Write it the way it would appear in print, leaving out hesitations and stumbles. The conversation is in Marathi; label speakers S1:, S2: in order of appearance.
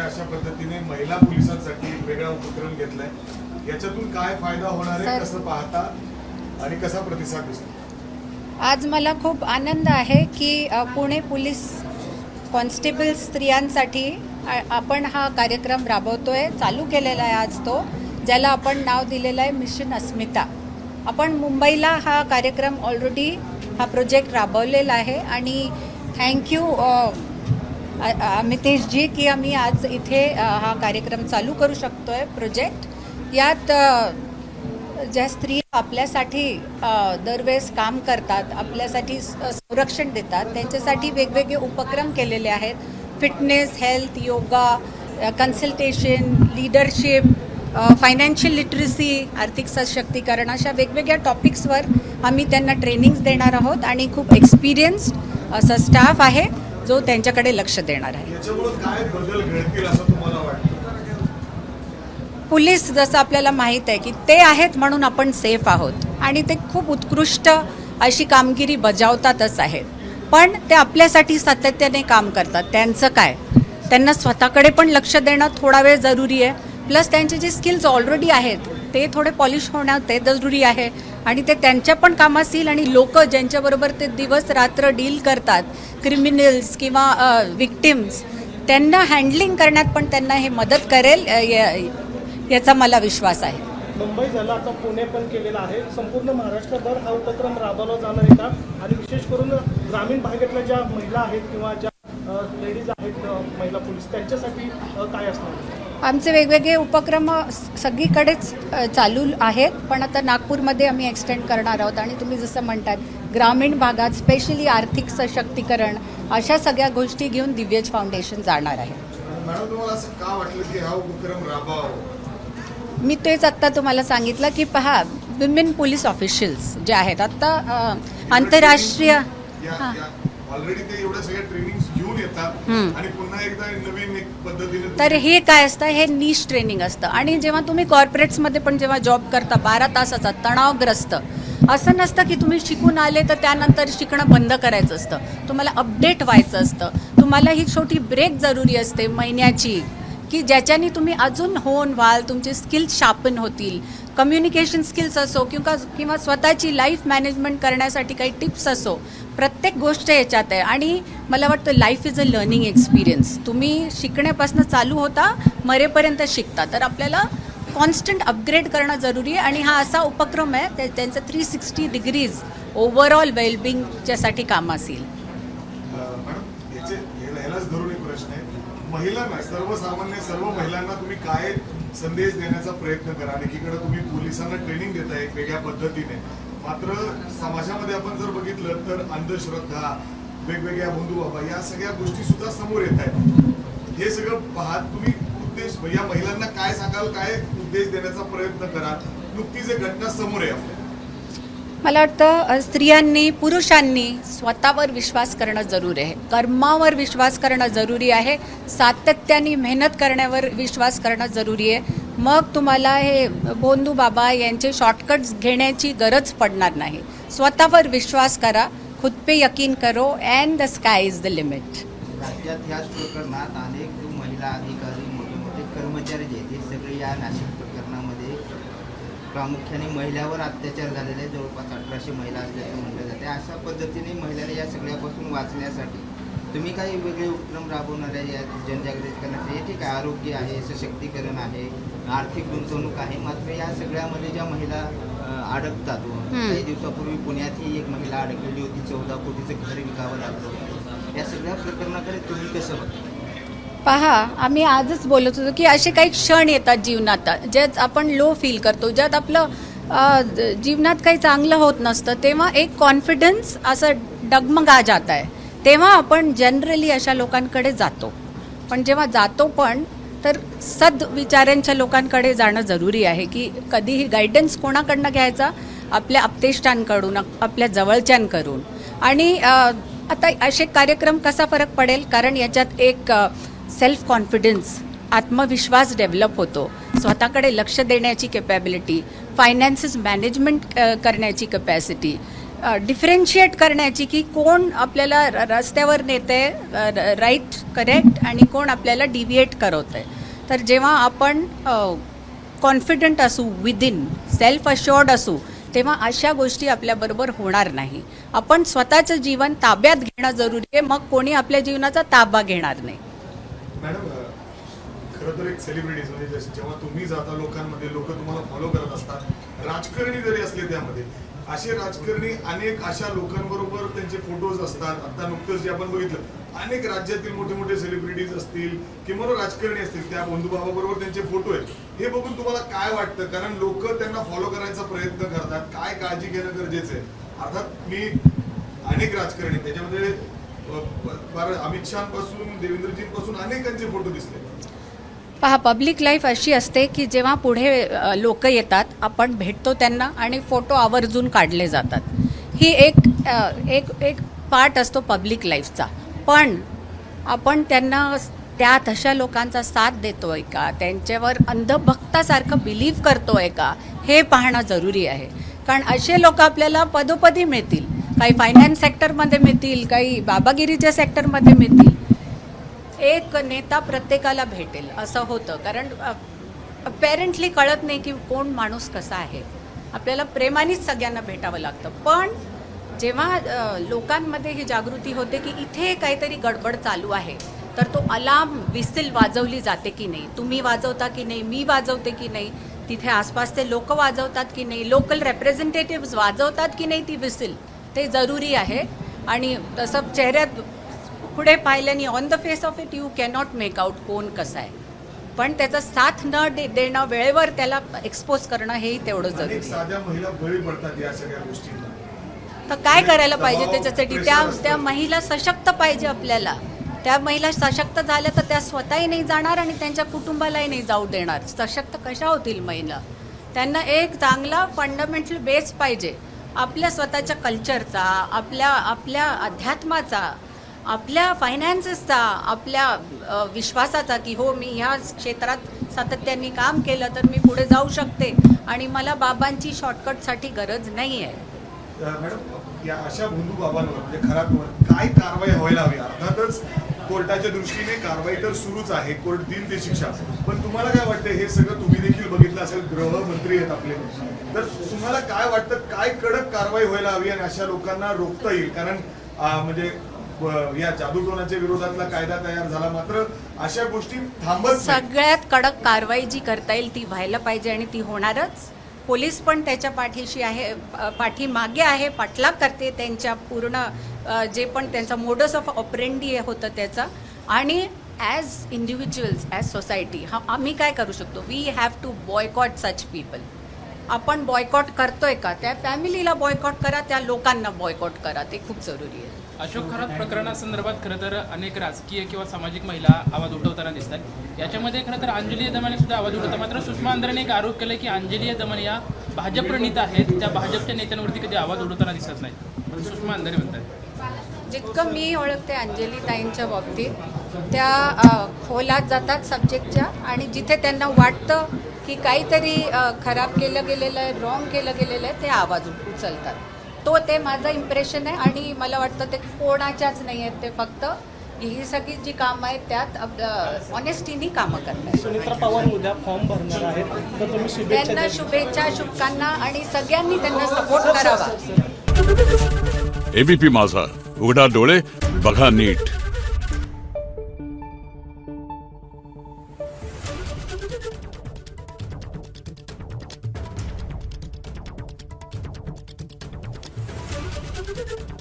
S1: अशा पद्धतीने महिला पोलिसांसाठी एक वेगळा उपक्रम घेतलाय, याच्यातून काय फायदा होणार आहे, कसं पाहता आणि कसा प्रतिसाद दिसतो?
S2: आज मला खूप आनंद आहे की पुणे पोलीस कॉन्स्टेबल स्त्रियांसाठी आपण हा कार्यक्रम राबवतोय, चालू केलेला आहे आज तो, ज्याला आपण नाव दिलेलं आहे मिशन अस्मिता. आपण मुंबईला हा कार्यक्रम ऑलरेडी हा प्रोजेक्ट राबवलेला आहे आणि थँक्यू अमितेश जी की आम्ही आज इथे हा कार्यक्रम चालू करू शकतोय प्रोजेक्ट. यात ज्या स्त्री आपल्यासाठी दरवेळेस काम करतात, आपल्यासाठी संरक्षण देतात, त्यांच्यासाठी वेगवेगळे उपक्रम केलेले आहेत. Fitness, health, yoga, consultation, leadership, financial literacy, आर्थिक सशक्तीकरण, अशा वेगवेगळ्या टॉपिक्सवर आम्ही त्यांना ट्रेनिंग्स देणार आहोत आणि खूप एक्सपिरियन्स्ड असा स्टाफ आहे जो त्यांच्याकडे लक्ष देणार आहे.
S1: याच्यामुळे काय बदल घडतील असं तुम्हाला वाटतं?
S2: पोलीस जसं आपल्याला माहीत आहे की ते आहेत म्हणून आपण सेफ आहोत आणि ते खूप उत्कृष्ट अशी कामगिरी बजावतातच आहेत, पण ते आपल्यासाठी सातत्याने काम करतात. त्यांचं काय, त्यांना स्वतःकडे पण लक्ष देणं थोडा वेळ जरुरी आहे, प्लस त्यांचे जे स्किल्स ऑलरेडी आहेत ते थोडे पॉलिश होणं ते जरुरी आहे आणि ते त्यांच्या पण कामास येईल आणि लोक ज्यांच्याबरोबर ते दिवस रात्र डील करतात, क्रिमिनल्स किंवा विक्टिम्स, त्यांना हँडलिंग करण्यात पण त्यांना हे मदत करेल याचा मला विश्वास आहे.
S3: मुंबई झालं, आता पुणे पण केलेलं आहे. संपूर्ण महाराष्ट्रभर हा उपक्रम राबवला जाणार आहे का? आणि विशेष करून ग्रामीण भागातल्या ज्या महिला आहेत किंवा ज्या लेडीज आहेत महिला पोलीस, त्यांच्यासाठी काय असणार?
S2: आमचे वेगवेगळे उपक्रम सगळीकडेच चालू आहेत, पण आता नागपूरमध्ये आम्ही एक्सटेंड करणार आहोत आणि तुम्ही जसं म्हणतात ग्रामीण भागात स्पेशली आर्थिक सशक्तीकरण, अशा सगळ्या गोष्टी घेऊन दिव्यज फाउंडेशन जाणार आहे.
S1: मॅडम, तुम्हाला असं का वाटलं की हा उपक्रम राबवावा?
S2: मी तेच आत्ता तुम्हाला सांगितलं की पहा, विमेन पोलीस ऑफिशियल्स जे आहेत आत्ता आंतरराष्ट्रीय
S1: ऑलरेडी ते एवढ्या सगळ्या ट्रेनिंग घेऊन येतात आणि पुन्हा एकदा नवीन एक पद्धतीने.
S2: तर हे काय असतं, हे नीश ट्रेनिंग असतं आणि जेव्हा तुम्ही कॉर्पोरेट्समध्ये पण जेव्हा जॉब करता 12 तासाचा तणावग्रस्त, असं नसतं की तुम्ही शिकून आले तर त्यानंतर शिकणं बंद करायचं असतं. तुम्हाला अपडेट व्हायचं असतं. तुम्हाला ही छोटी ब्रेक जरुरी असते महिन्याची, की ज्याच्याने तुम्ही अजून होऊन व्हाल, तुमचे स्किल्स शार्पन होतील. कम्युनिकेशन स्किल्स असो किंवा स्वतःची लाईफ मॅनेजमेंट करण्यासाठी काही टिप्स असो, प्रत्येक गोष्ट याच्यात आहे. आणि मला वाटतं life is a learning experience. तुम्ही शिकण्यापासून चालू होता, मरेपर्यंत शिकता. तर आपल्याला कॉन्स्टंट अपग्रेड करणं जरुरी आहे आणि हा असा उपक्रम आहे त्यांचं 360 डिग्रीज ओव्हरऑल वेलबिंगच्यासाठी काम असेल.
S1: मॅडम, यालाच धरून एक प्रश्न आहे. महिलांना, सर्वसामान्य सर्व महिलांना तुम्ही काय संदेश देण्याचा प्रयत्न करा? एकीकडे तुम्ही पोलिसांना ट्रेनिंग देताय एक वेगळ्या पद्धतीने, मात्र समाजामध्ये आपण जर बघितलं तर अंधश्रद्धा, वेगवेगळ्या बंधुबाबा, या सगळ्या गोष्टी सुद्धा समोर येत आहेत. हे सगळं पाहत तुम्ही उद्देश या महिलांना काय सांगाल, काय उद्देश देण्याचा प्रयत्न करा? नुकतीच एक घटना समोर आहे आपल्या.
S2: मला वाटतं स्त्रियांनी, पुरुषांनी स्वतःवर विश्वास करणं जरूर आहे, कर्मावर विश्वास करणं जरुरी आहे, सातत्याने मेहनत करण्यावर विश्वास करणं जरुरी आहे. मग तुम्हाला हे भोंदू बाबा यांचे शॉर्टकट्स घेण्याची गरज पडणार नाही. स्वतःवर विश्वास करा, खुद पे यकीन करो and the sky is the limit.
S4: राज्यात ह्याच प्रकरणात अनेक महिला अधिकारी, मोठे मोठे कर्मचारी जे आहेत, हे सगळे या नाशिक प्रकरणामध्ये प्रामुख्याने महिलावर अत्याचार झालेले जवळपास 1800 महिला असल्याचं म्हटलं जाते. अशा पद्धतीने महिलांना या सगळ्यापासून वाचण्यासाठी तुम्ही काही वेगळे उपक्रम राबवणार आहे, या जनजागृती करण्यासाठी? हे ठीक आहे, आरोग्य आहे, सशक्तीकरण आहे, आर्थिक गुंतवणूक आहे, मात्र या सगळ्यामध्ये ज्या महिला अडकतात, काही दिवसापूर्वी पुण्यातही एक महिला अडकलेली होती, 14 कोटीचं घर विकावं लागलं. या सगळ्या प्रकरणाकडे तुम्ही कसं बघता?
S2: पहा, आम्ही आजच बोलत होतो की असे काही क्षण येतात जीवनात ज्यात आपण लो फील करतो, ज्यात आपलं जीवनात काही चांगलं होत नसतं, तेव्हा एक कॉन्फिडन्स असं डगमगा जात आहे, तेव्हा आपण जनरली अशा लोकांकडे जातो. पण जेव्हा जातो पण तर सद्विचारांच्या लोकांकडे जाणं जरुरी आहे. की कधीही गायडन्स कोणाकडनं घ्यायचा? आपल्या आप्तेष्टांकडून, आपल्या जवळच्यांकडून. आणि आता असे कार्यक्रम कसा फरक पडेल? कारण याच्यात एक सेल्फ कॉन्फिडन्स, आत्मविश्वास डेव्हलप होतो, स्वतःकडे लक्ष देण्याची कॅपॅबिलिटी, फायनान्सेस मॅनेजमेंट करण्याची कपॅसिटी, डिफरेन्शिएट करण्याची की कोण आपल्याला रस्त्यावर नेते राईट करेक्ट आणि कोण आपल्याला डिव्हिएट करवतंय. तर जेव्हा आपण कॉन्फिडंट असू, विदिन सेल्फ अश्युअर्ड असू, तेव्हा अशा गोष्टी आपल्याबरोबर होणार नाही. आपण स्वतःचं जीवन ताब्यात घेणं जरुरी आहे, मग कोणी आपल्या जीवनाचा ताबा घेणार नाही.
S1: मॅडम खरं तर एक सेलिब्रिटीज म्हणजे जेव्हा तुम्ही जाता लोकांमध्ये, लोक तुम्हाला फॉलो करत असतात, राजकारणी जरी असले त्यामध्ये, असे राजकारणी अनेक अशा लोकांबरोबर त्यांचे फोटोज असतात. आता नुकतंच जे आपण बघितलं, अनेक राज्यातील मोठे मोठे सेलिब्रिटीज असतील किंवा राजकारणी असतील, त्या बंधुभावाबरोबर त्यांचे फोटो आहेत. हे बघून तुम्हाला काय वाटतं? कारण लोक त्यांना फॉलो करायचा प्रयत्न करतात. काय काळजी घेणं गरजेचं आहे? अर्थात मी अनेक राजकारणी त्याच्यामध्ये अमित शहापासून देवेंद्रजींपासून अनेकांचे फोटो दिसले.
S2: पहा, पब्लिक लाईफ अशी असते की जेव्हा पुढे लोक येतात, आपण भेटतो त्यांना आणि फोटो आवर्जून काढले जातात. ही एक पार्ट असतो पब्लिक लाईफचा. पण आपण त्यांना त्या तशा लोकांचा साथ देतोय का, त्यांच्यावर अंधभक्तासारखं बिलीव्ह करतोय का, हे पाहणं जरुरी आहे. कारण असे लोक आपल्याला पदोपदी मिळतील, काही फायनान्स सेक्टरमध्ये मिळतील, काही बाबागिरीच्या सेक्टरमध्ये मिळतील. एक नेता प्रत्येकाला भेटेल असं होतं, कारण अपेरंटली कळत नाही की कोण माणूस कसा आहे. आपल्याला प्रेमानेच सगळ्यांना भेटावं लागतं. पण जेव्हा लोकांमध्ये ही जागृती होते की इथे काहीतरी गडबड चालू आहे, तर तो अलार्म विसिल वाजवली जाते की नाही, तुम्ही वाजवता की नाही, मी वाजवते की नाही, तिथे आसपासचे लोक वाजवतात की नाही, लोकल रेप्रेझेंटेटिव्ह वाजवतात की नाही ती विसिल, ते जरुरी आहे. आणि तसं चेहऱ्यात पुढे पाहिल्याने on the face of it you cannot make out कोण कसं आहे. पण त्याचा साथ न देणं, वेळेवर त्याला एक्सपोज करणं, हेही तेवढं जरुरी आहे.
S1: साध्या महिला बळी पडतात या सगळ्या गोष्टींना.
S2: तर काय करायला पाहिजे त्याच्यासाठी? त्या महिला सशक्त पाहिजे आपल्याला. त्या महिला सशक्त झाल्या तर त्या स्वतःही नाही जाणार आणि त्यांच्या कुटुंबालाही नाही जाऊ देणार. सशक्त कशा होतील महिला? त्यांना एक चांगला फंडामेंटल बेस पाहिजे, आपल्या स्वतःच्या कल्चरचा, आपल्या अध्यात्माचा, आपल्या फायनान्सेसचा, आपल्या विश्वासाचा की हो मी ह्या क्षेत्रात सातत्याने काम केलं तर मी पुढे जाऊ शकते आणि मला बाबांची शॉर्टकटसाठी गरज नाही आहे.
S1: मॅडम, या अशा बंधू बाबांवर म्हणजे खराब काय कारवाई व्हायला हवी? अर्थातच कोर्टाच्या दृष्टीने कारवाई तर सुरूच आहे, कोर्ट देईल ते शिक्षा. पण तुम्हाला काय वाटतं? हे सगळं तुम्ही देखील बघितलं असेल, गृहमंत्री आहेत आपले, तर तुम्हाला काय वाटतं, काय कडक कारवाई व्हायला हवी आणि अशा लोकांना रोखता येईल? कारण म्हणजे या जादूटोणाच्या विरोधातला कायदा तयार झाला, मात्र अशा गोष्टी थांबत नाही.
S2: सगळ्यात कडक कारवाई जी करता येईल ती व्हायला पाहिजे आणि ती होणारच. पोलीस पण त्याच्या पाठीशी आहे, पाठीमागे आहे, पाठलाग करते त्यांच्या पूर्ण जे पण त्यांचा मोडस ऑफ ऑपरेंडी होतं त्याचा. आणि ॲज इंडिव्हिज्युअल्स, ॲज सोसायटी, आम्ही काय करू शकतो? We have to boycott such people. आपण बॉयकॉट करतोय का? त्या फॅमिलीला बॉयकॉट करा, त्या लोकांना बॉयकॉट करा, ते खूप जरुरी आहे.
S5: अशोक खरात प्रकरणासंदर्भात खरं तर अनेक राजकीय किंवा सामाजिक महिला आवाज उठवताना दिसतात. याच्यामध्ये खरं तर अंजली दमने सुद्धा आवाज उठवतात. मात्र सुषमा अंधारेने एक आरोप केला की अंजली दमने या भाजप प्रणित आहेत, त्या भाजपच्या नेत्यांवरती कधी आवाज उठवताना दिसत नाही, म्हणजे सुषमा अंधारे म्हणतात.
S2: जितकं मी ओळखते अंजली ताईंच्या बाबतीत, त्या खोलात जातात सब्जेक्टच्या आणि जिथे त्यांना वाटतं की काहीतरी खराब केलं गेलेलं आहे, रॉंग केलं गेलेलं आहे, ते आवाज उचलतात. ते माझं इम्प्रेशन आहे. आणि मला वाटतं ते कोणाच्याच नाही आहेत, ते फक्त ही सगळी जी कामं आहेत त्यात ऑनेस्टीनी कामं करतात.
S3: सुनित्रा पवार उद्या फॉर्म भरणार आहेत, तर तुम्ही शुभेच्छा
S2: त्यांना शुभेच्छा, शुभकामना आणि सगळ्यांनी त्यांना सपोर्ट करावा.
S6: एबीपी माझा, उघडा डोळे बघा नीट.
S7: Thank you.